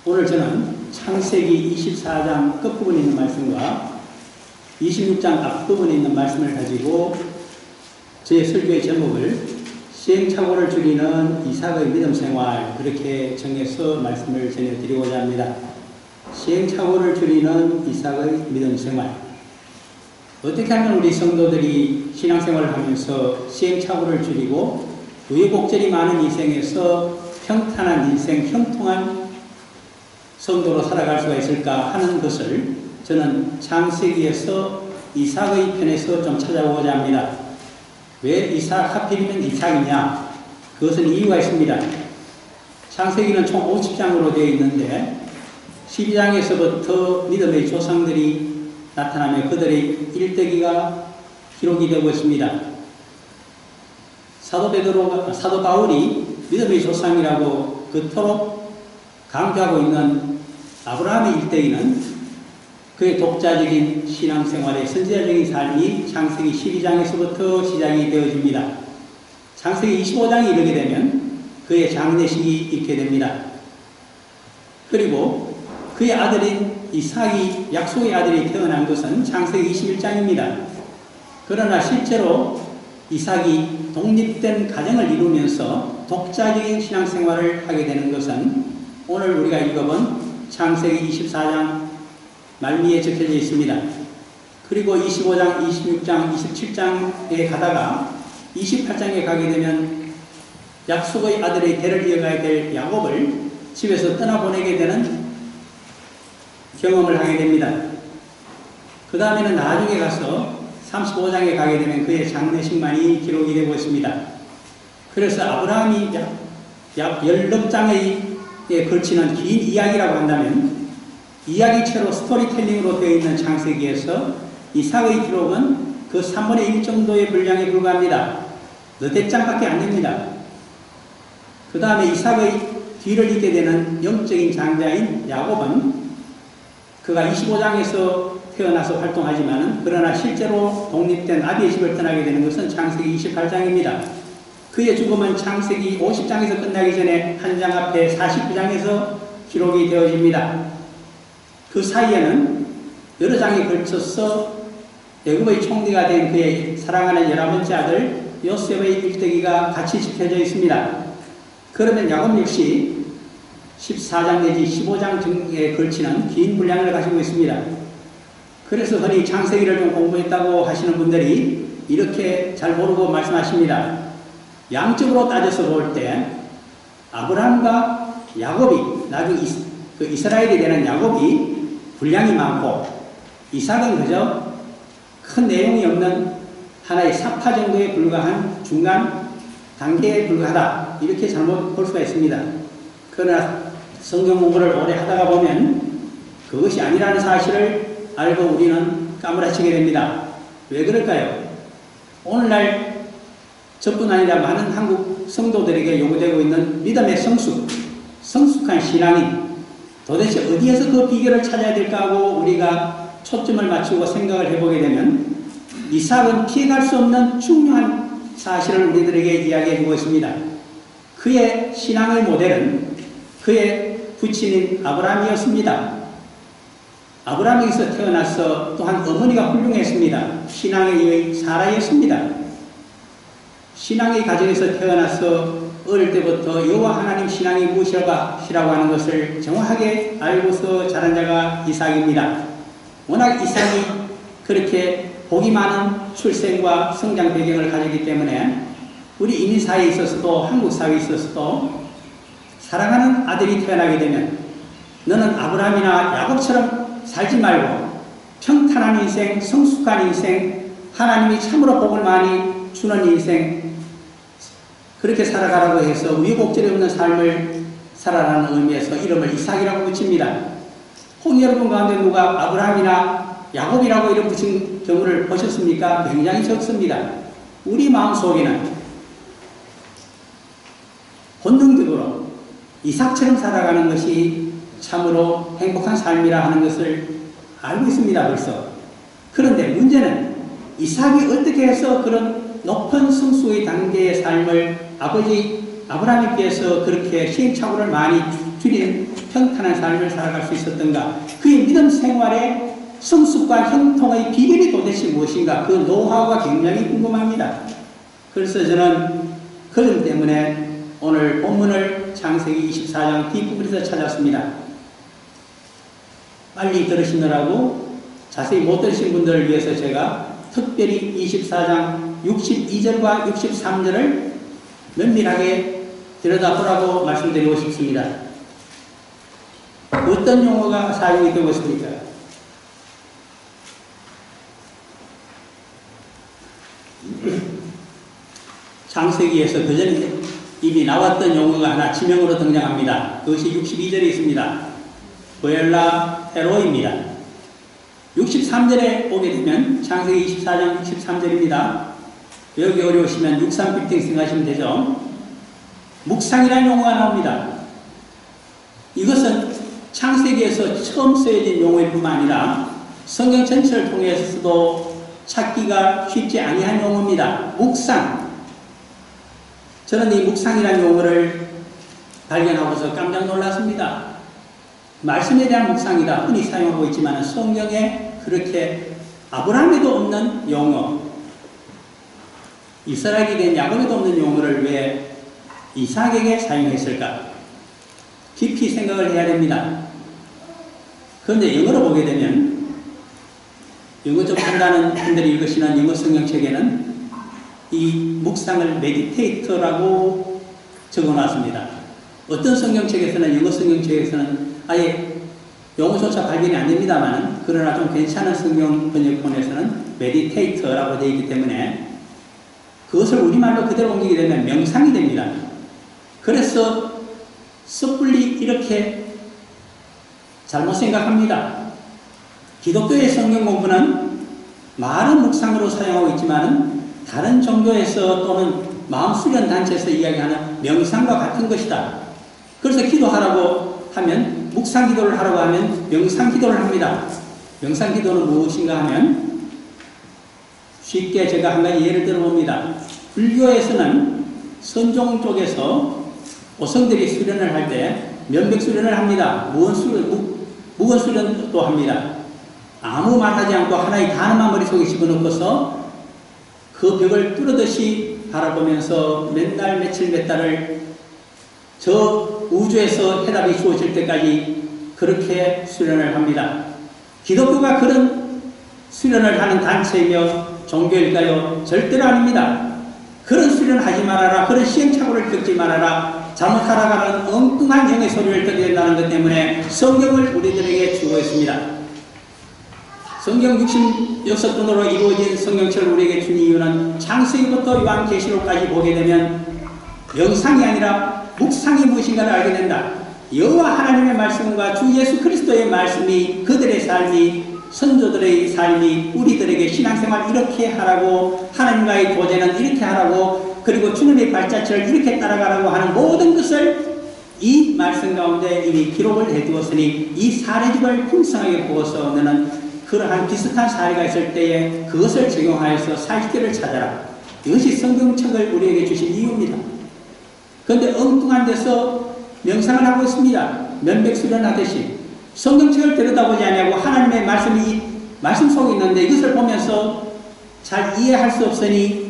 오늘 저는 창세기 24장 끝부분에 있는 말씀과 26장 앞부분에 있는 말씀을 가지고 제 설교의 제목을 시행착오를 줄이는 이삭의 믿음 생활, 그렇게 정해서 말씀을 전해드리고자 합니다. 시행착오를 줄이는 이삭의 믿음 생활. 어떻게 하면 우리 성도들이 신앙생활을 하면서 시행착오를 줄이고 우여곡절이 많은 인생에서 평탄한 인생, 형통한 성도로 살아갈 수가 있을까 하는 것을 저는 창세기에서 이삭의 편에서 좀 찾아보고자 합니다. 왜 이삭, 하필이면 이삭이냐? 그것은 이유가 있습니다. 창세기는 총 50장으로 되어 있는데 12장에서부터 믿음의 조상들이 나타나며 그들의 일대기가 기록이 되고 있습니다. 사도 바울이 믿음의 조상이라고 그토록 강조하고 있는 아브라함의 일대기는 그의 독자적인 신앙생활의 선지자적인 삶이 창세기 12장에서부터 시작이 되어집니다. 창세기 25장이 이르게 되면 그의 장례식이 있게 됩니다. 그리고 그의 아들인 이삭이, 약속의 아들이 태어난 것은 창세기 21장입니다. 그러나 실제로 이삭이 독립된 가정을 이루면서 독자적인 신앙생활을 하게 되는 것은 오늘 우리가 읽어본 창세기 24장 말미에 적혀져 있습니다. 그리고 25장, 26장, 27장에 가다가 28장에 가게 되면 약속의 아들의 대를 이어가야 될 야곱을 집에서 떠나보내게 되는 경험을 하게 됩니다. 그 다음에는 나중에 가서 35장에 가게 되면 그의 장례식만이 기록이 되고 있습니다. 그래서 아브라함이 약 10장의 걸치는 긴 이야기라고 한다면 이야기체로 스토리텔링으로 되어 있는 창세기에서 이삭의 기록은 그 3분의 1 정도의 분량에 불과합니다. 너댓 장밖에 안 됩니다. 그 다음에 이삭의 뒤를 잇게 되는 영적인 장자인 야곱은 그가 25장에서 태어나서 활동하지만 그러나 실제로 독립된 아비의 집을 떠나게 되는 것은 창세기 28장입니다. 그의 죽음은 창세기 50장에서 끝나기 전에 한 장 앞에 49장에서 기록이 되어집니다. 그 사이에는 여러 장에 걸쳐서 애굽의 총리가 된 그의 사랑하는 11번째 아들 요셉의 일대기가 같이 지켜져 있습니다. 그러면 야곱 역시 14장 내지 15장 등에 걸치는 긴 분량을 가지고 있습니다. 그래서 흔히 창세기를 좀 공부했다고 하시는 분들이 이렇게 잘 모르고 말씀하십니다. 양적으로 따져서 볼 때 아브라함과 야곱이, 나중에 이스라엘이 되는 야곱이 분량이 많고 이삭은 그저 큰 내용이 없는 하나의 사파 정도에 불과한 중간 단계에 불과하다, 이렇게 잘못 볼 수가 있습니다. 그러나 성경 공부를 오래 하다가 보면 그것이 아니라는 사실을 알고 우리는 까무라치게 됩니다. 왜 그럴까요? 오늘날 저뿐 아니라 많은 한국 성도들에게 요구되고 있는 믿음의 성숙한 신앙이 도대체 어디에서 그 비결을 찾아야 될까 하고 우리가 초점을 맞추고 생각을 해보게 되면 이삭은 피해갈 수 없는 중요한 사실을 우리들에게 이야기해주고 있습니다. 그의 신앙의 모델은 그의 부친인 아브라함이었습니다. 아브라함에게서 태어나서 또한 어머니가 훌륭했습니다. 신앙의 여인 사라였습니다. 신앙의 가정에서 태어나서 어릴 때부터 여호와 하나님 신앙이 무엇이라고 하는 것을 정확하게 알고서 자란 자가 이삭입니다. 워낙 이삭이 그렇게 복이 많은 출생과 성장 배경을 가지기 때문에 우리 이민 사회에 있어서도 한국 사회에 있어서도 사랑하는 아들이 태어나게 되면 너는 아브라함이나 야곱처럼 살지 말고 평탄한 인생, 성숙한 인생, 하나님이 참으로 복을 많이 주는 인생, 그렇게 살아가라고 해서 우여곡절이 없는 삶을 살아라는 의미에서 이름을 이삭이라고 붙입니다. 혹 여러분 가운데 누가 아브라함이나 야곱이라고 이름 붙인 경우를 보셨습니까? 굉장히 적습니다. 우리 마음속에는 본능적으로 이삭처럼 살아가는 것이 참으로 행복한 삶이라 하는 것을 알고 있습니다. 벌써. 그런데 문제는 이삭이 어떻게 해서 그런 높은 성숙의 단계의 삶을 아버지 아브라함께서 그렇게 시행착오를 많이 줄인 평탄한 삶을 살아갈 수 있었던가? 그의 믿음 생활의 성숙과 형통의 비결이 도대체 무엇인가? 그 노하우가 굉장히 궁금합니다. 그래서 저는 그것 때문에 오늘 본문을 창세기 24장 뒷부분에서 찾았습니다. 빨리 들으시느라고 자세히 못 들으신 분들을 위해서 제가 특별히 24장 62절과 63절을 면밀하게 들여다보라고 말씀드리고 싶습니다. 어떤 용어가 사용이 되고 있습니까? 창세기에서 그전에 이미 나왔던 용어가 하나 지명으로 등장합니다. 그것이 62절에 있습니다. 보엘라 헤로입니다. 63절에 오게 되면 창세기 24장 63절입니다. 여기 어려우시면 63빌딩 생각하시면 되죠. 묵상이라는 용어가 나옵니다. 이것은 창세기에서 처음 쓰여진 용어일 뿐만 아니라 성경 전체를 통해서도 찾기가 쉽지 아니한 용어입니다. 묵상. 저는 이 묵상이라는 용어를 발견하고서 깜짝 놀랐습니다. 말씀에 대한 묵상이다 흔히 사용하고 있지만 성경에 그렇게 아브라함에도 없는 용어, 이스라엘에 대한 야곱에도 없는 용어를 왜 이삭에게 사용했을까? 깊이 생각을 해야 됩니다. 그런데 영어로 보게 되면 영어 좀 한다는 분들이 읽으시는 영어 성경책에는 이 묵상을 메디테이터라고 적어놨습니다. 어떤 성경책에서는 영어 성경책에서는 아예 용어조차 발견이 안 됩니다만 그러나 좀 괜찮은 성경 번역본에서는 메디테이터라고 되어 있기 때문에 그것을 우리말로 그대로 옮기게 되면 명상이 됩니다. 그래서 섣불리 이렇게 잘못 생각합니다. 기독교의 성경 공부는 말은 묵상으로 사용하고 있지만 다른 종교에서 또는 마음수련 단체에서 이야기하는 명상과 같은 것이다. 그래서 기도하라고 하면 묵상 기도를 하라고 하면 명상 기도를 합니다. 명상 기도는 무엇인가 하면 쉽게 제가 한 가지 예를 들어봅니다. 불교에서는 선종 쪽에서 오성들이 수련을 할 때 면백 수련을 합니다. 무건 수련도 합니다. 아무 말하지 않고 하나의 단어만 머릿속에 집어넣고서 그 벽을 뚫어듯이 바라보면서 몇 날 며칠 몇 달을 저 우주에서 해답이 주어질 때까지 그렇게 수련을 합니다. 기독교가 그런 수련을 하는 단체이며 종교일까요? 절대로 아닙니다. 그런 수련을 하지 말아라. 그런 시행착오를 겪지 말아라. 잘못 살아가는 엉뚱한 영의 소리를 듣게 된다는 것 때문에 성경을 우리들에게 주고 있습니다. 성경 66권으로 이루어진 성경책을 우리에게 준 이유는 창세기부터 요한계시록까지 보게 되면 명상이 아니라 묵상이 무엇인가를 알게 된다. 여호와 하나님의 말씀과 주 예수 그리스도의 말씀이 그들의 삶이 선조들의 삶이 우리들에게 신앙생활 이렇게 하라고 하나님과의 교제는 이렇게 하라고 그리고 주님의 발자취를 이렇게 따라가라고 하는 모든 것을 이 말씀 가운데 이미 기록을 해두었으니 이 사례집을 풍성하게 보고서 너는 그러한 비슷한 사례가 있을 때에 그것을 적용하여서 살 길을 찾아라. 이것이 성경책을 우리에게 주신 이유입니다. 그런데 엉뚱한 데서 명상을 하고 있습니다. 면백수련하듯이 성경책을 들여다보지 않냐고 하나님의 말씀이 말씀 속에 있는데 이것을 보면서 잘 이해할 수 없으니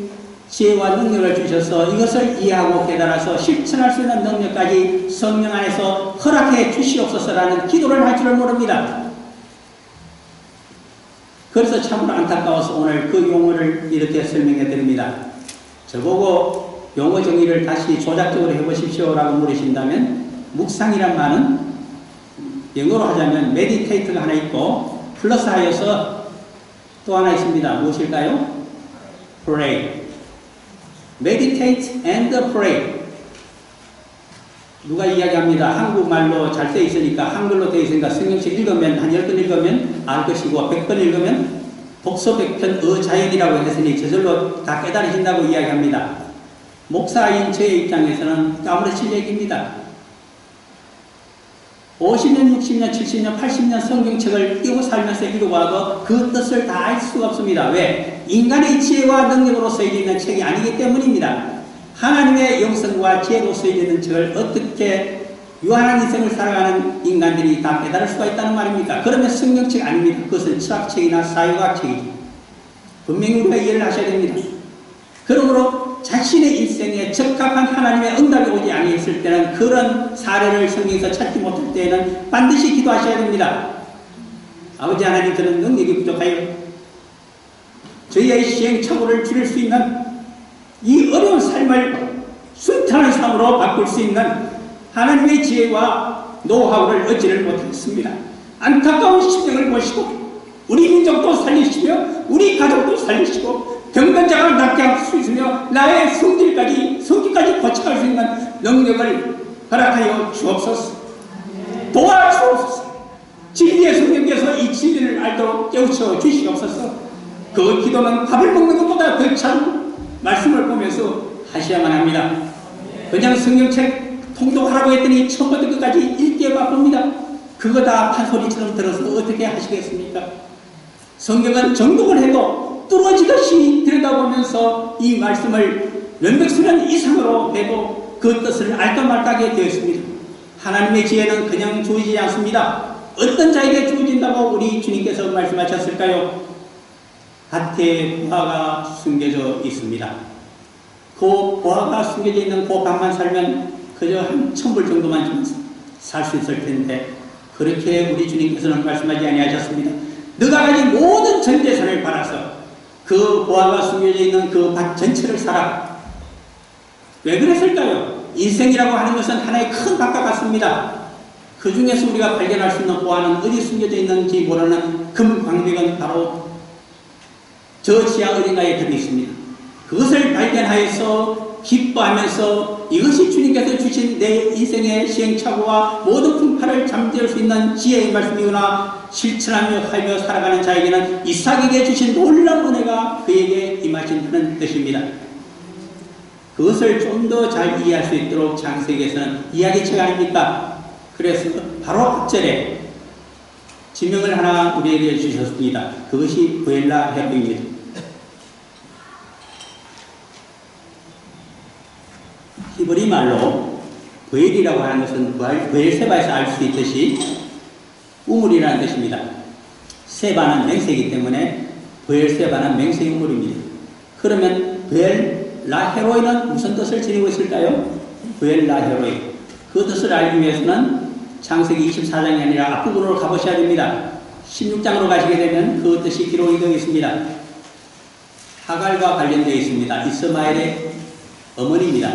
지혜와 능력을 주셔서 이것을 이해하고 깨달아서 실천할 수 있는 능력까지 성령 안에서 허락해 주시옵소서라는 기도를 할 줄을 모릅니다. 그래서 참으로 안타까워서 오늘 그 용어를 이렇게 설명해 드립니다. 저보고 용어 정의를 다시 조작적으로 해보십시오라고 물으신다면 묵상이란 말은 영어로 하자면 메디테이트가 하나 있고 플러스 하여서 또 하나 있습니다. 무엇일까요? pray. meditate and pray. 누가 이야기합니다. 한국말로 잘 돼 있으니까 한글로 돼 있으니까 성경책 읽으면 한 10번 읽으면 알 것이고 100번 읽으면 독서 100편 어자연이라고 했으니 저절로 다 깨달으신다고 이야기합니다. 목사인 저의 입장에서는 까무러칠 얘기입니다. 50년, 60년, 70년, 80년 성경책을 띄고 살면서 읽어봐도 그 뜻을 다 알 수가 없습니다. 왜? 인간의 지혜와 능력으로 쓰여있는 책이 아니기 때문입니다. 하나님의 영성과 지혜로 쓰여있는 책을 어떻게 유한한 인생을 살아가는 인간들이 다 깨달을 수가 있다는 말입니까? 그러면 성경책 아닙니다. 그것은 철학책이나 사회과학책이죠. 분명히 우리가 이해를 하셔야 됩니다. 그러므로 자신의 인생에 적합한 하나님의 응답이 오지 아니했을 때는, 그런 사례를 성경에서 찾지 못할 때에는 반드시 기도하셔야 됩니다. 아버지 하나님, 저는 능력이 부족하여 저희의 시행착오를 줄일 수 있는 이 어려운 삶을 순탄한 삶으로 바꿀 수 있는 하나님의 지혜와 노하우를 얻지를 못했습니다. 안타까운 심정을 보시고 우리 민족도 살리시며 우리 가족도 살리시고 병건자가 낫게 할 수 있으며 나의 성질까지 고쳐갈 수 있는 능력을 허락하여 주옵소서. 도와주옵소서. 진리의 성령께서 이 진리를 알도록 깨우쳐 주시옵소서. 그 기도는 밥을 먹는 것보다 더 참 말씀을 보면서 하셔야만 합니다. 그냥 성경책 통독하라고 했더니 처음부터 끝까지 읽기에 바쁩니다. 그거 다 판소리처럼 들어서 어떻게 하시겠습니까? 성경은 정독을 해도 뚫어지듯이 들여다보면서 이 말씀을 몇백 수년 이상으로 해도 그 뜻을 알까 말까 하게 되어 있습니다. 하나님의 지혜는 그냥 주어지지 않습니다. 어떤 자에게 주어진다고 우리 주님께서 말씀하셨을까요? 밭에 보화가 숨겨져 있습니다. 그 보화가 숨겨져 있는 그 밭만 살면 그저 한 1000불 정도만 주면서 살 수 있을 텐데, 그렇게 우리 주님께서는 말씀하지 아니하셨습니다. 너가 가진 모든 전 재산을 팔아서 그 보화가 숨겨져 있는 그 밭 전체를 사라. 왜 그랬을까요? 인생이라고 하는 것은 하나의 큰 밭과 같습니다. 그 중에서 우리가 발견할 수 있는 보화는 어디 숨겨져 있는지 모르는 금광백은 바로 저 지하 어딘가에 들어있습니다. 그것을 발견하여서 기뻐하면서 이것이 주님께서 주신 내 인생의 시행착오와 모든 풍파를 잠재울 수 있는 지혜의 말씀이구나 실천하며 살아가는 자에게는 이삭에게 주신 놀라운 은혜가 그에게 임하신다는 뜻입니다. 그것을 좀 더 잘 이해할 수 있도록 창세기에서는 이야기책 아닙니까? 그래서 바로 앞절에 지명을 하나 우리에게 주셨습니다. 그것이 부엘라 헤로입니다. 히브리 말로 부엘이라고 하는 것은 부엘세바에서 알 수 있듯이 우물이라는 뜻입니다. 세바는 맹세이기 때문에 부엘세바는 맹세 우물입니다. 그러면 부엘라헤로이는 무슨 뜻을 지니고 있을까요? 부엘라헤로이. 그 뜻을 알기 위해서는 창세기 24장이 아니라 앞부분으로 가보셔야 됩니다. 16장으로 가시게 되면 그 뜻이 기록이 되어 있습니다. 하갈과 관련되어 있습니다. 이스마엘의 어머니입니다.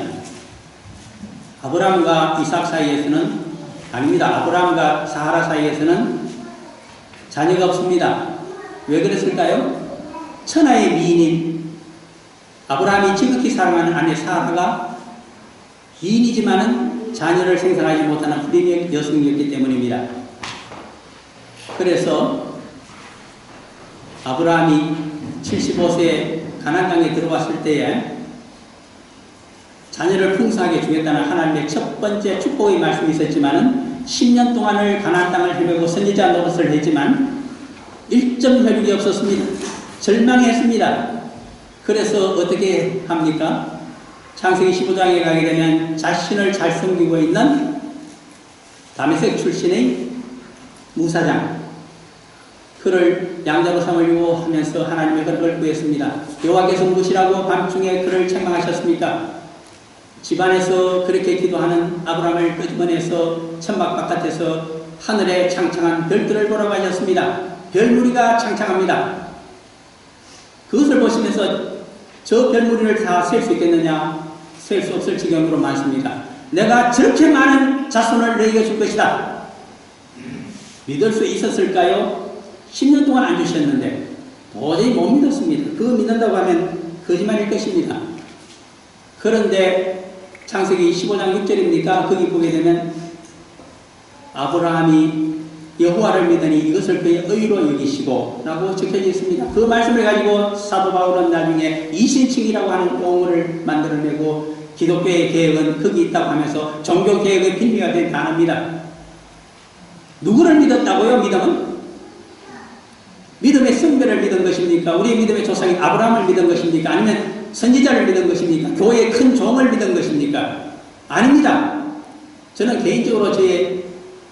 아브라함과 이삭 사이에서는 아닙니다. 아브라함과 사하라 사이에서는 자녀가 없습니다. 왜 그랬을까요? 천하의 미인인 아브라함이 지극히 사랑하는 아내 사하라가 미인이지만은 자녀를 생산하지 못하는 불임의 여성이었기 때문입니다. 그래서 아브라함이 75세에 가나안 땅에 들어왔을 때에 자녀를 풍성하게 주겠다는 하나님의 첫 번째 축복의 말씀이 있었지만은 10년 동안을 가나안 땅을 헤매고 선지자 노릇을 했지만 1점 혈육이 없었습니다. 절망했습니다. 그래서 어떻게 합니까? 창세기 15장에 가게 되면 자신을 잘 섬기고 있는 다메섹 출신의 무사장, 그를 양자로 삼으려고 하면서 하나님의 그를 구했습니다. 여호와께서 무엇이라고 밤중에 그를 책망하셨습니까? 집안에서 그렇게 기도하는 아브라함을 끄집어내서 천막 바깥에서 하늘에 창창한 별들을 보라고 하셨습니다. 별무리가 창창합니다. 그것을 보시면서 저 별무리를 다 셀 수 있겠느냐? 셀 수 없을 지경으로 많습니다. 내가 저렇게 많은 자손을 너에게 줄 것이다. 믿을 수 있었을까요? 10년 동안 안 주셨는데 도저히 못 믿었습니다. 그거 믿는다고 하면 거짓말일 것입니다. 그런데 창세기 15장 6절입니까? 거기 보게 되면 아브라함이 여호와를 믿으니 이것을 그의 의로 여기시고 라고 적혀져 있습니다. 그 말씀을 가지고 사도 바울은 나중에 이신칭이라고 하는 용어를 만들어내고 기독교의 개혁은 거기 있다고 하면서 종교개혁의 빌미가 된 단어입니다. 누구를 믿었다고요? 믿음은? 믿음의 성별을 믿은 것입니까? 우리의 믿음의 조상인 아브라함을 믿은 것입니까? 아니면 선지자를 믿은 것입니까? 교회의 큰 종을 믿은 것입니까? 아닙니다. 저는 개인적으로 제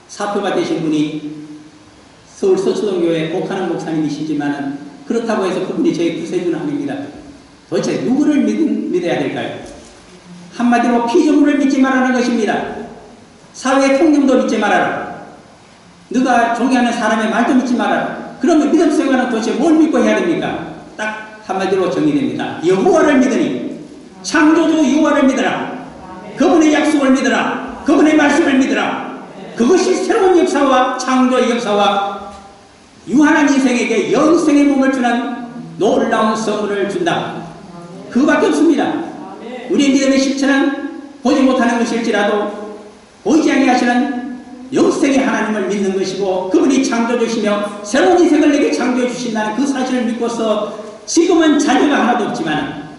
사표가 되신 분이 서울 서초동교회 복하는 목사님이시지만 그렇다고 해서 그분이 저의 구세주는 아닙니다. 도대체 누구를 믿어야 될까요? 한마디로 피조물을 믿지 말라는 것입니다. 사회의 통념도 믿지 말아라. 너가 존경하는 사람의 말도 믿지 말아라. 그러면 믿음 생활은 도대체 뭘 믿고 해야 됩니까? 딱 한마디로 정리됩니다. 여호와를 믿으니 창조주 여호와를 믿어라. 그분의 약속을 믿어라. 그분의 말씀을 믿어라. 그것이 새로운 역사와 창조의 역사와 유한한 인생에게 영생의 몸을 주는 놀라운 선물을 준다. 그거밖에 없습니다. 우리의 믿음의 실체는 보지 못하는 것일지라도 보이지 아니하시는 영생의 하나님을 믿는 것이고 그분이 창조주시며 새로운 인생을 내게 창조해 주신다는 그 사실을 믿고서 지금은 자녀가 하나도 없지만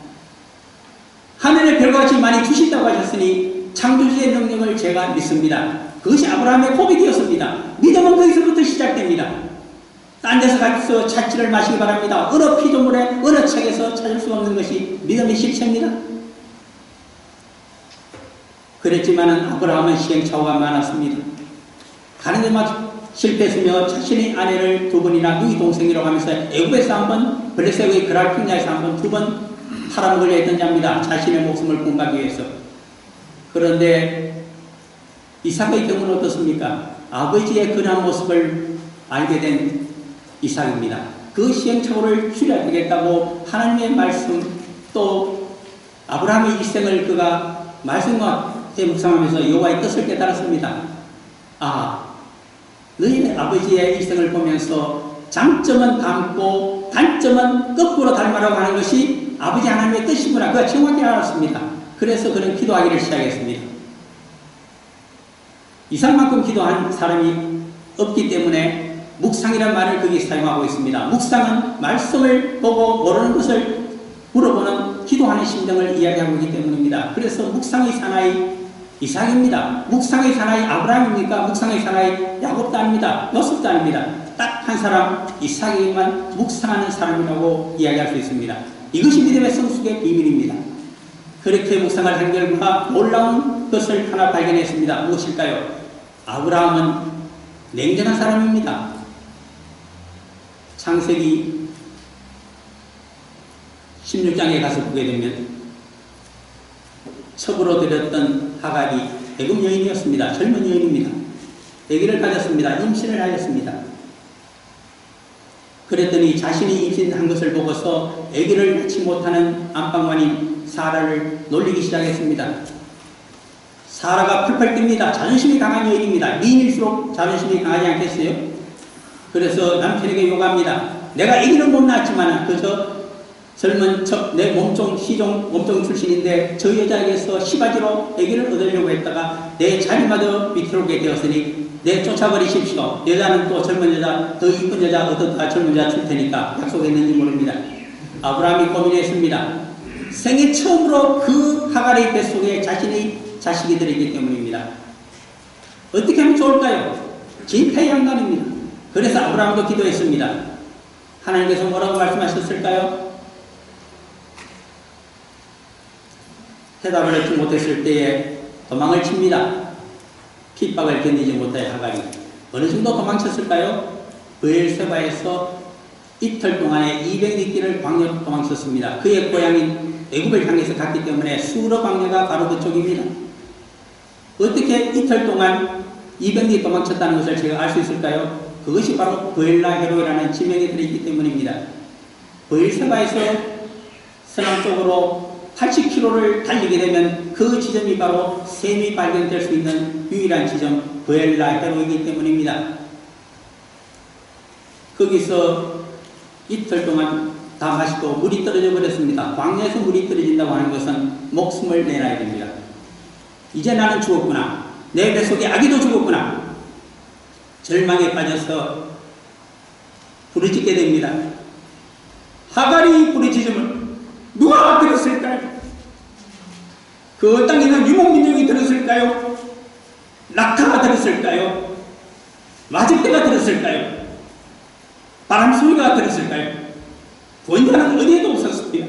하늘의 별과 같이 많이 주신다고 하셨으니 창조주의 능력을 제가 믿습니다. 그것이 아브라함의 고백이었습니다. 믿음은 거기서부터 시작됩니다. 딴 데서 가서 찾지를 마시기 바랍니다. 어느 피조물의 어느 책에서 찾을 수 없는 것이 믿음의 실체입니다. 그랬지만 아브라함은 시행착오가 많았습니다. 가는 데만 실패했으며 자신의 아내를 두 번이나 누이 동생이라고 하면서 애굽에서 한 번, 블레셋의 그랄핑야에서 한 번, 두 번 팔아먹으려 했던 자입니다. 자신의 목숨을 구원하기 위해서. 그런데 이삭의 경우는 어떻습니까? 아버지의 근한 모습을 알게 된 이삭입니다. 그 시행착오를 줄여야 되겠다고 하나님의 말씀 또 아브라함의 일생을 그가 말씀과 묵상하면서 여호와의 뜻을 깨달았습니다. 아, 너희 아버지의 일생을 보면서 장점은 닮고 단점은 거꾸로 닮아라고 하는 것이 아버지 하나님의 뜻이구나. 그가 정확히 알았습니다. 그래서 그는 기도하기를 시작했습니다. 이삭만큼 기도한 사람이 없기 때문에 묵상이라는 말을 거기에 사용하고 있습니다. 묵상은 말씀을 보고 모르는 것을 물어보는 기도하는 심정을 이야기하고 있기 때문입니다. 그래서 묵상의 사나이 이삭입니다. 묵상의 사나이 아브라함입니까? 묵상의 사나이 야곱도 아닙니다. 요셉도 아닙니다. 딱 한 사람 이삭에게만 묵상하는 사람이라고 이야기할 수 있습니다. 이것이 믿음의 성숙의 비밀입니다. 그렇게 묵상을 한 결과 놀라운 것을 하나 발견했습니다. 무엇일까요? 아브라함은 냉정한 사람입니다. 창세기 16장에 가서 보게 되면 첩으로 들였던 하갈이 애굽 여인이었습니다. 젊은 여인입니다. 아기를 가졌습니다. 임신을 하였습니다. 그랬더니 자신이 임신한 것을 보고서 아기를 낳지 못하는 안방마님 사라를 놀리기 시작했습니다. 사라가 펄펄 뜹니다. 자존심이 강한 여인입니다. 미인일수록 자존심이 강하지 않겠어요? 그래서 남편에게 요구합니다. 내가 아기는 못 낳았지만 그저 젊은 내 몸종 출신인데 저 여자에게서 시바지로 아기를 얻으려고 했다가 내 자리마저 비틀어오게 되었으니 내 쫓아버리십시오. 여자는 또 젊은 여자, 더 이쁜 여자 얻었다가 젊은 여자 줄 테니까 약속했는지 모릅니다. 아브라함이 고민했습니다. 생애 처음으로 그 하갈의 뱃속에 자신의 자식이 들어있기 때문입니다. 어떻게 하면 좋을까요? 진퇴양난입니다. 그래서 아브라함도 기도했습니다. 하나님께서 뭐라고 말씀하셨을까요? 대답을 하지 못했을 때에 도망을 칩니다. 핍박을 견디지 못해 하갈이 어느 정도 도망쳤을까요? 브엘세바에서 이틀 동안에 200리길을 광야로 도망쳤습니다. 그의 고향인 애굽을 향해서 갔기 때문에 수르 광야가 바로 그쪽입니다. 어떻게 이틀 동안 200리 도망쳤다는 것을 제가 알 수 있을까요? 그것이 바로 브엘라 헤로이라는 지명이 들어있기 때문입니다. 브엘세바에서 서남 쪽으로 80km를 달리게 되면 그 지점이 바로 샘이 발견될 수 있는 유일한 지점 브엘라 헤로이기 때문입니다. 거기서 이틀 동안 다 마시고 물이 떨어져 버렸습니다. 광야에서 물이 떨어진다고 하는 것은 목숨을 내놔야 됩니다. 이제 나는 죽었구나. 내 뱃속에 아기도 죽었구나. 절망에 빠져서 부르짖게 됩니다. 하갈이 부르짖음을 누가 들었을까요? 그 땅에 있는 유목민족이 들었을까요? 낙타가 들었을까요? 마집대가 들었을까요? 바람소리가 들었을까요? 원자는 어디에도 없었습니다.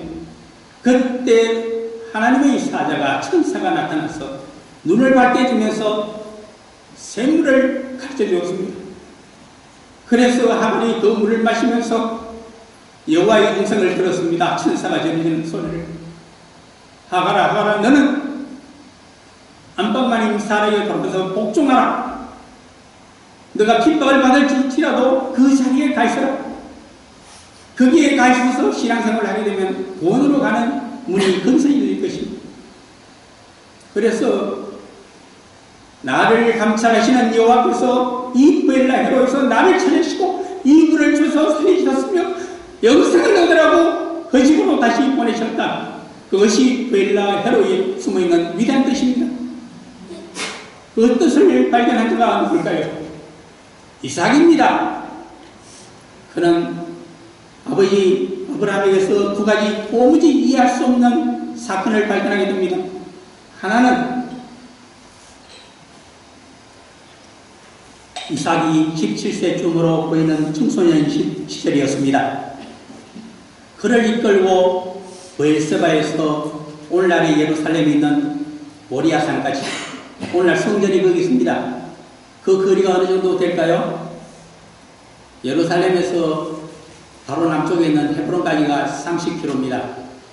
그때 하나님의 사자가 천사가 나타나서 눈을 밝게 해주면서 샘물을 가르쳐 주었습니다. 그래서 하갈이 그 물을 마시면서 여호와의 음성을 들었습니다. 천사가 전해주는 소리를. 하갈아, 하갈아, 너는 안방마님 사라에 돌아가서 복종하라. 너가 핍박을 받을지라도 그 자리에 가 있어라. 거기에 가 있어서 신앙생활을 하게 되면 본으로 가는 문이 근성이 될 것입니다. 그래서 나를 감찰하시는 여호와께서 이 부엘라 해로에서 나를 찾으시고 이 문을 주셔서 살리셨으며 영생을 얻으라고 그 집으로 다시 보내셨다. 그것이 부엘라 해로에 숨어있는 위대한 뜻입니다. 그 뜻을 발견한 자가 누굴까요? 이삭입니다. 그는 아버지 아브라함에게서 두 가지 도무지 이해할 수 없는 사건을 발견하게 됩니다. 하나는 이삭이 17세쯤으로 보이는 청소년 시절이었습니다. 그를 이끌고 브엘세바에서 오늘날의 예루살렘에 있는 모리아산까지, 오늘날 성전이 거기 있습니다. 그 거리가 어느 정도 될까요? 예루살렘에서 바로 남쪽에 있는 헤브론까지가 30km입니다.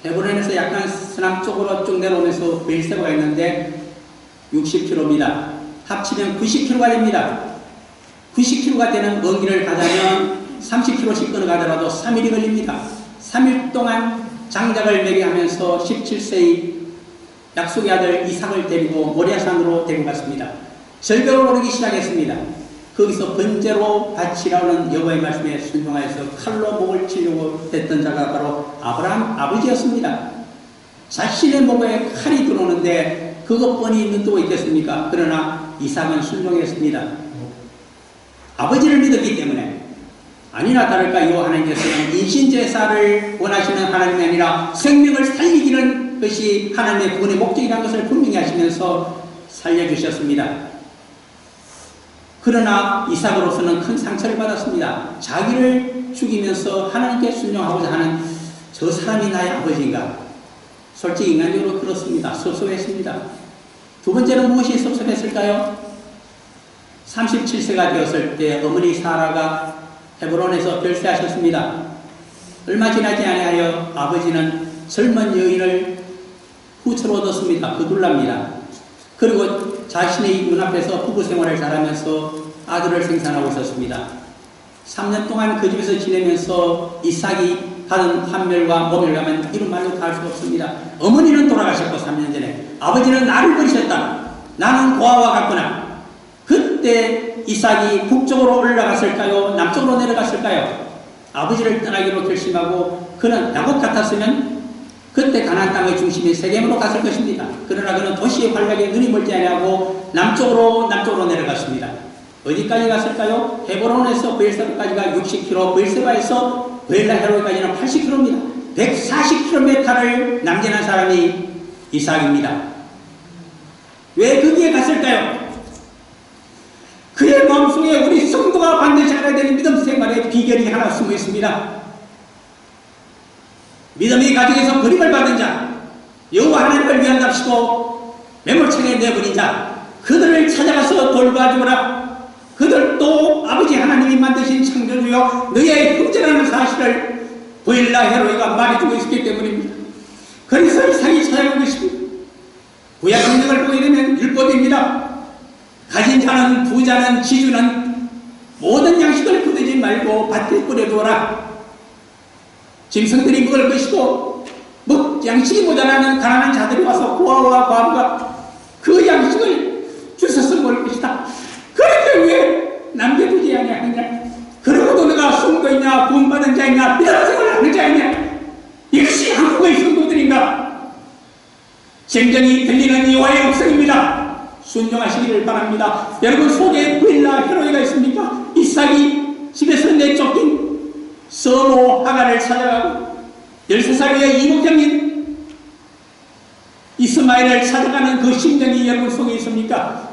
헤브론에서 약간 서남쪽으로 쭉 내려오면서 브엘세바가 있는데 60km입니다. 합치면 90km가 됩니다. 90km가 되는 먼 길을 가자면 30km씩 끊어가더라도 3일이 걸립니다. 3일 동안 장작을 매게 하면서 17세의 약속의 아들 이삭을 데리고 모리아산으로 데리고 갔습니다. 절벽을 오르기 시작했습니다. 거기서 번제로 바치라는 여호와의 말씀에 순종하여서 칼로 목을 치려고 했던 자가 바로 아브라함 아버지였습니다. 자신의 목에 칼이 들어오는데 그것뿐이 눈뜨고 있겠습니까? 그러나 이삭은 순종했습니다. 아버지를 믿었기 때문에. 아니나 다를까 요 하나님께서는 인신제사를 원하시는 하나님이 아니라 생명을 살리기는 것이 하나님의 구원의 목적이라는 것을 분명히 하시면서 살려주셨습니다. 그러나 이삭으로서는 큰 상처를 받았습니다. 자기를 죽이면서 하나님께 순종하고자 하는 저 사람이 나의 아버지인가? 솔직히 인간적으로 그렇습니다. 섭섭했습니다. 두 번째는 무엇이 섭섭했을까요? 37세가 되었을 때 어머니 사라가 헤브론에서 별세하셨습니다. 얼마 지나지 아니하여 아버지는 젊은 여인을 후처로 얻었습니다. 그둘랍니다. 그리고 자신의 눈앞에서 부부 생활을 잘하면서 아들을 생산하고 있었습니다. 3년 동안 그 집에서 지내면서 이삭이 받은 환멸과 모멸감은 이런 말로 다 할 수 없습니다. 어머니는 돌아가셨고 3년 전에 아버지는 나를 버리셨다. 나는 고아와 같구나. 그때 이삭이 북쪽으로 올라갔을까요? 남쪽으로 내려갔을까요? 아버지를 떠나기로 결심하고 그는 야곱 같았으면 그때 가나안 땅의 중심인 세겜으로 갔을 것입니다. 그러나 그는 도시의 활락에 눈이 멀지 아니하고 남쪽으로 내려갔습니다. 어디까지 갔을까요? 헤브론에서 브엘세바까지가 60km, 브엘세바에서 브엘라 헤로이까지는 80km입니다. 140km를 남짓한 사람이 이삭입니다. 왜 거기에 갔을까요? 그의 마음속에 우리 성도가 반드시 알아야 되는 믿음 생활의 비결이 하나 숨어 있습니다. 믿음의 가정에서 버림을 받은 자, 여호와 하나님을 위한답시고 매몰차게 내버린 자, 그들을 찾아가서 돌봐주라. 그들도 아버지 하나님이 만드신 창조주여 너의 형제라는 사실을 브엘라 헤로이가 말해주고 있기 때문입니다. 그래서 이삭이 찾아간 것입니다. 구약 성경을 보게 되면 율법입니다. 가진 자는 부자는 지주는 모든 양식을 거두지 말고 밭에 뿌려두어라. 짐승들이 먹을 것이고 양식이 모자라는 가난한 자들이 와서 고아와 과부가 그 양식을 주워서 먹을 것이다. 그런데 왜 남겨두지 아니하느냐? 그러고도 내가 성도이냐 구원받은 자이냐 믿음생활을 하는 자이냐? 이것이 한국의 성도들인가? 심정이 들리는 여호와의 음성입니다. 순종하시기를 바랍니다. 여러분 속에 브엘라 헤로이가 있습니까? 이삭이 집에서 내쫓긴 서로 하갈을 찾아가고 13살의 이목경인 이스마엘을 찾아가는 그 심정이 여러분 속에 있습니까?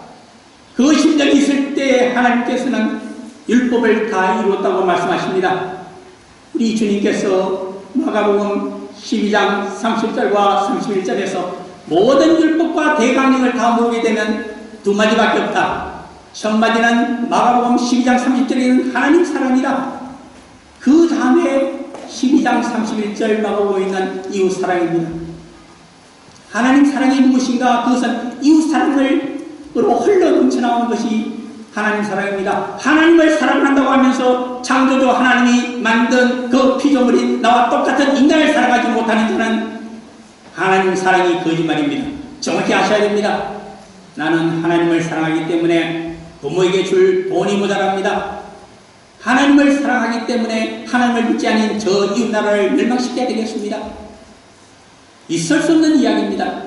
그 심정이 있을 때 하나님께서는 율법을 다 이루었다고 말씀하십니다. 우리 주님께서 마가복음 12장 30절과 31절에서 모든 율법과 대강령을 다 모으게 되면 두 마디밖에 없다. 첫마디는 마가복음 12장 30절에는 하나님 사랑이다. 그 다음에 12장 31절 마가복음에 있는 이웃 사랑입니다. 하나님 사랑이 무엇인가? 그것은 이웃 사랑으로 흘러 넘쳐나오는 것이 하나님 사랑입니다. 하나님을 사랑한다고 하면서 창조주 하나님이 만든 그 피조물이 나와 똑같은 인간을 사랑하지 못하는 자는 하나님 사랑이 거짓말입니다. 정확히 아셔야 됩니다. 나는 하나님을 사랑하기 때문에 부모에게 줄 돈이 모자랍니다. 하나님을 사랑하기 때문에 하나님을 믿지 않은 저 이웃나라를 멸망시켜야 되겠습니다. 있을 수 없는 이야기입니다.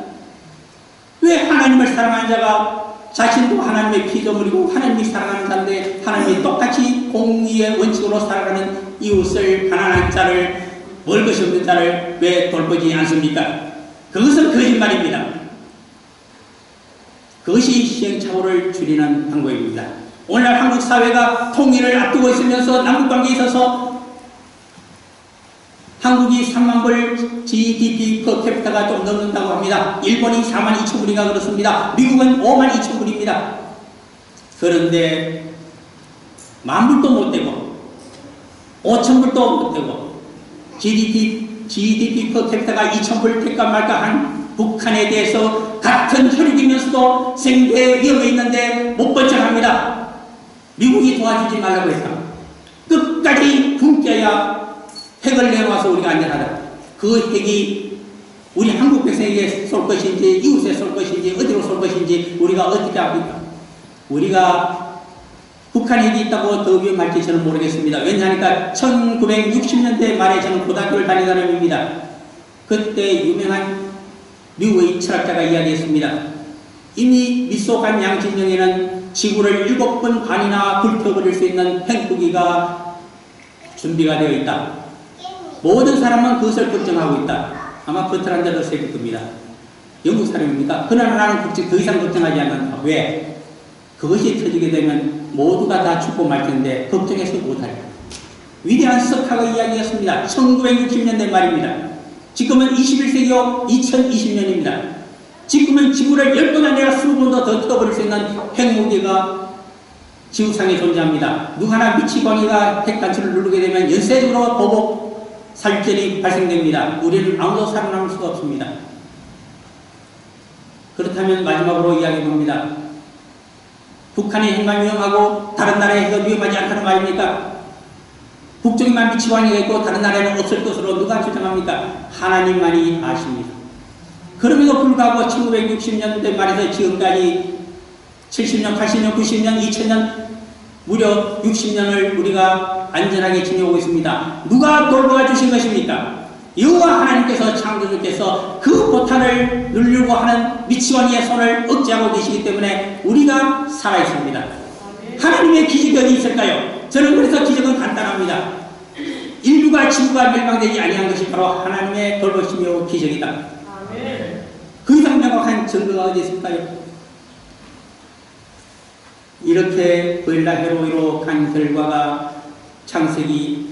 왜 하나님을 사랑하는 자가 자신도 하나님의 피조물이고 하나님이 사랑하는 자인데 하나님이 똑같이 공의의 원칙으로 살아가는 이웃을 가난한 자를 먹을 것이 없는 자를 왜 돌보지 않습니까? 그것은 거짓말입니다. 그것이 시행착오를 줄이는 방법입니다. 오늘날 한국 사회가 통일을 앞두고 있으면서 남북관계에 있어서 한국이 3만 불 GDP per 캡ita가 좀 넘는다고 합니다. 일본이 4만 2천 불인가 그렇습니다. 미국은 5만 2천 불입니다. 그런데 1만 불도 못 되고 5천 불도 못 되고 GDP per 캡ita가 2천 불 될까 말까 한 북한에 대해서 같은 혈육이면서도 생계 위험에 있는데 못 번쩍합니다. 미국이 도와주지 말라고 했다. 끝까지 굶겨야 핵을 내놓아서 우리가 안전하다. 그 핵이 우리 한국 백성에게 쏠 것인지 이웃에 쏠 것인지 어디로 쏠 것인지 우리가 어떻게 합니까? 우리가 북한 핵이 있다고 더 위험할지 저는 모르겠습니다. 왜냐하니까 1960년대 말에 저는 고등학교를 다닌 사람입니다. 그때 유명한 미국의 철학자가 이야기했습니다. 이미 미소간 양진영에는 지구를 7번 반이나 불태워버릴 수 있는 핵무기가 준비가 되어 있다. 모든 사람은 그것을 걱정하고 있다. 아마 버트란드 러셀일 겁니다. 영국 사람입니까? 그러나 나는 더 이상 걱정하지 않는다. 왜? 그것이 터지게 되면 모두가 다 죽고 말 텐데 걱정해서 못할. 위대한 석하가 이야기였습니다. 1960년대 말입니다. 지금은 21세기요 2020년입니다. 지금은 지구를 10번 아니라 20번도 더 태워버릴 수 있는 핵무기가 지구상에 존재합니다. 누구 하나 미치광이가 핵 단추를 누르게 되면 연쇄적으로 보복 살전이 발생됩니다. 우리는 아무도 살아남을 수가 없습니다. 그렇다면 마지막으로 이야기해봅니다. 북한의 핵만 위험하고 다른 나라의 핵은 위험하지 않다는 말입니까? 북쪽에만 미치광이가 있고 다른 나라에는 없을 것으로 누가 주장합니까? 하나님만이 아십니다. 그럼에도 불구하고 1960년대 말에서 지금까지 70년, 80년, 90년, 2000년 무려 60년을 우리가 안전하게 지내오고 있습니다. 누가 돌보아 주신 것입니까? 여호와 하나님께서 창조주께서 그 보탄을 누르려고 하는 미치광이의 손을 억제하고 계시기 때문에 우리가 살아있습니다. 하나님의 기적이 어디 있을까요? 저는 그래서 기적은 간단합니다. 인류가 지구가 멸망되지 아니한 것이 바로 하나님의 돌보심이요 기적이다. 그 이상 명확한 증거가 어디 있을까요? 이렇게 고릴라 헤로이로 간 결과가 창세기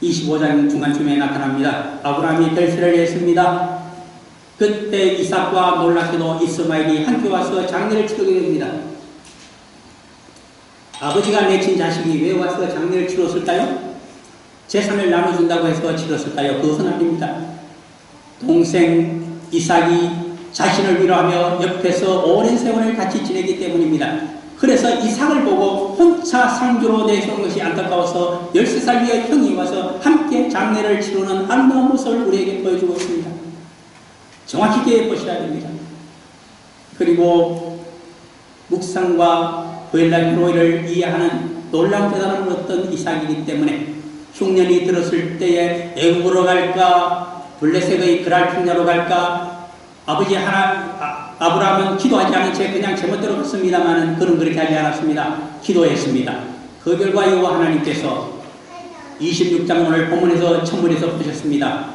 25장 중간쯤에 나타납니다. 아브라함이 결실을 했습니다. 그때 이삭과 놀랍게도 이스마엘이 함께 와서 장례를 치르게 됩니다. 아버지가 내친 자식이 왜 와서 장례를 치렀을까요? 재산을 나눠준다고 해서 치렀을까요? 그것은 아닙니다. 동생 이삭이 자신을 위로하며 옆에서 오랜 세월을 같이 지내기 때문입니다. 그래서 이삭을 보고 혼자 상주로 내세운 것이 안타까워서 13살 위의 형이 와서 함께 장례를 치르는 아름다운 모습을 우리에게 보여주고 있습니다. 정확히 보셔야 됩니다. 그리고 묵상과 고릴라 헤로이를 이해하는 놀라운 대단한 어떤 이삭이기 때문에 흉년이 들었을 때에 애굽으로 갈까 블레셋의 그랄풍냐로 갈까 아버지 아브라함은 기도하지 않은 채 그냥 제멋대로 갔습니다만 그는 그렇게 하지 않았습니다. 기도했습니다. 그 결과 여호와 하나님께서 26장 오늘 본문에서 천문에서 보셨습니다.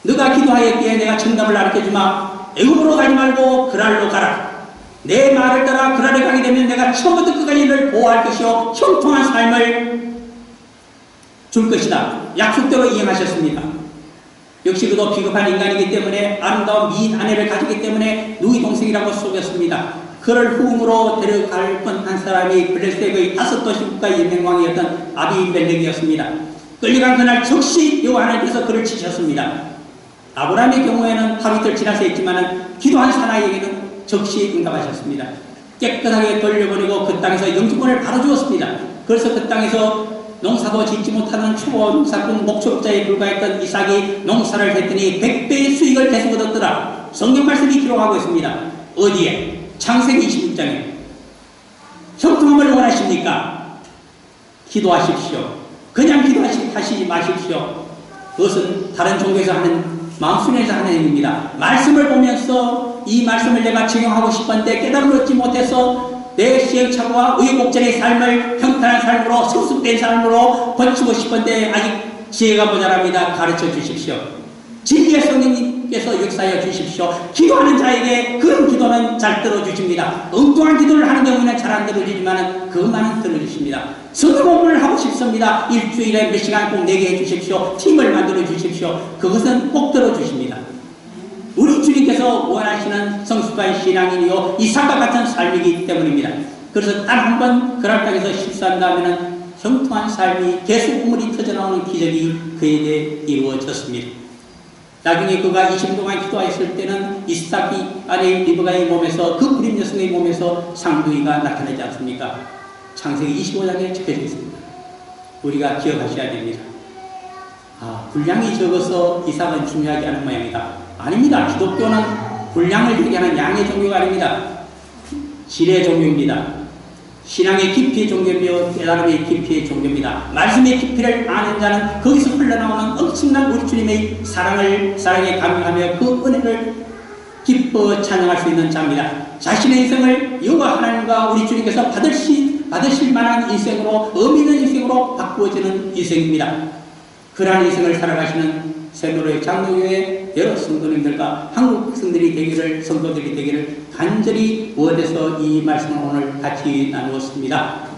너가 기도하였기에 내가 정답을 알려주마. 애굽으로 가지 말고 그랄로 가라. 내 말을 따라 그랄에 가게 되면 내가 처음부터 끝까지 너를 보호할 것이요 형통한 삶을 줄 것이다. 약속대로 이행하셨습니다. 역시 그도 비겁한 인간이기 때문에 아름다운 미인 아내를 가지기 때문에 누이 동생이라고 속였습니다. 그를 후궁으로 데려갈 뻔한 사람이 블레셋의 5도시 국가의 유명왕이었던 아비멜렉이었습니다. 끌려간 그날 즉시 여호와 하나님께서 그를 치셨습니다. 아브라함의 경우에는 하루 이틀 지나서 했지만 기도한 사나이에게는 즉시 응답하셨습니다. 깨끗하게 돌려보내고 그 땅에서 영주권을 바로 주었습니다. 그래서 그 땅에서 농사도 짓지 못하는 초보 농사꾼 목축자에 불과했던 이삭이 농사를 했더니 100배의 수익을 계속 얻었더라. 성경 말씀이 기록하고 있습니다. 어디에? 창세기 26장에. 형통함을 원하십니까? 기도하십시오. 그냥 기도하시지 마십시오. 그것은 다른 종교에서 하는 마음순에서 하는 행위입니다. 말씀을 보면서 이 말씀을 내가 적용하고 싶었는데 깨달음을 얻지 못해서 내 시행착오와 의욕곡절의 삶을 평탄한 삶으로 성숙된 삶으로 버티고 싶은데 아직 지혜가 모자랍니다. 가르쳐 주십시오. 진리의 성령님께서 역사하여 주십시오. 기도하는 자에게 그런 기도는 잘 들어주십니다. 엉뚱한 기도를 하는 경우는 잘 안 들어주지만 그것만은 들어주십니다. 성경 공부를 하고 싶습니다. 일주일에 몇 시간 꼭 내게 해주십시오. 팀을 만들어 주십시오. 그것은 꼭 들어주십니다. 우리 주님께서 원하시는 성숙한 신앙인이요 이삭과 같은 삶이기 때문입니다. 그래서 단 한 번 그랄 땅에서 실수한다면 형통한 삶이 계속 우물이 터져나오는 기적이 그에게 이루어졌습니다. 나중에 그가 20년 동안 기도했을 때는 이삭이 아내인 리브가의 몸에서 그 불임 여성의 몸에서 상두이가 나타나지 않습니까? 창세기 25장에 적혀져 있습니다. 우리가 기억하셔야 됩니다. 분량이 적어서 이삭은 중요하지 않은 모양이다. 아닙니다. 기독교는 분량을 얘기하는 양의 종교가 아닙니다. 질의 종교입니다. 신앙의 깊이의 종교며 깨달음의 깊이의 종교입니다. 말씀의 깊이를 아는 자는 거기서 흘러나오는 엄청난 우리 주님의 사랑에 감격하며 그 은혜를 기뻐 찬양할 수 있는 자입니다. 자신의 인생을 여호와 하나님과 우리 주님께서 받으실 만한 인생으로 의미 있는 인생으로 바꾸어지는 인생입니다. 그러한 인생을 살아가시는 새노로의 장로교회 여러 성도님들과 한국 백성들이 성도들이 되기를 간절히 원해서 이 말씀을 오늘 같이 나누었습니다.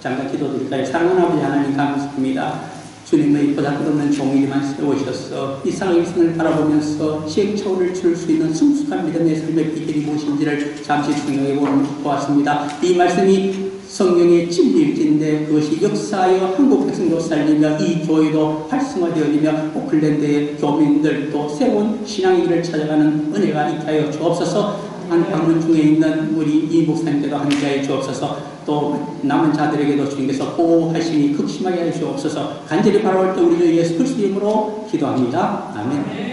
잠깐 기도드릴까요? 사랑하는 아버지 하나님 감사합니다. 주님의 보잘것없는 종이만 세우셔서 이삭의 일생을 바라보면서 시행착오를 줄 수 있는 성숙한 믿음의 삶의 비결이 무엇인지를 잠시 생각해 보았습니다. 이 말씀이 성경의 진리일진데 그것이 역사하여 한국 백성도 살리며 이 교회도 활성화되어지며 오클랜드의 교민들도 새로운 신앙의 길을 찾아가는 은혜가 있게 하여 주옵소서. 방문 중에 있는 우리 이 목사님께도 함께하여 주옵소서. 또 남은 자들에게도 주님께서 보호하시니 극심하게 하여 주옵소서. 간절히 바라올 때 우리 주 예수 그리스도 이름으로 기도합니다. 아멘.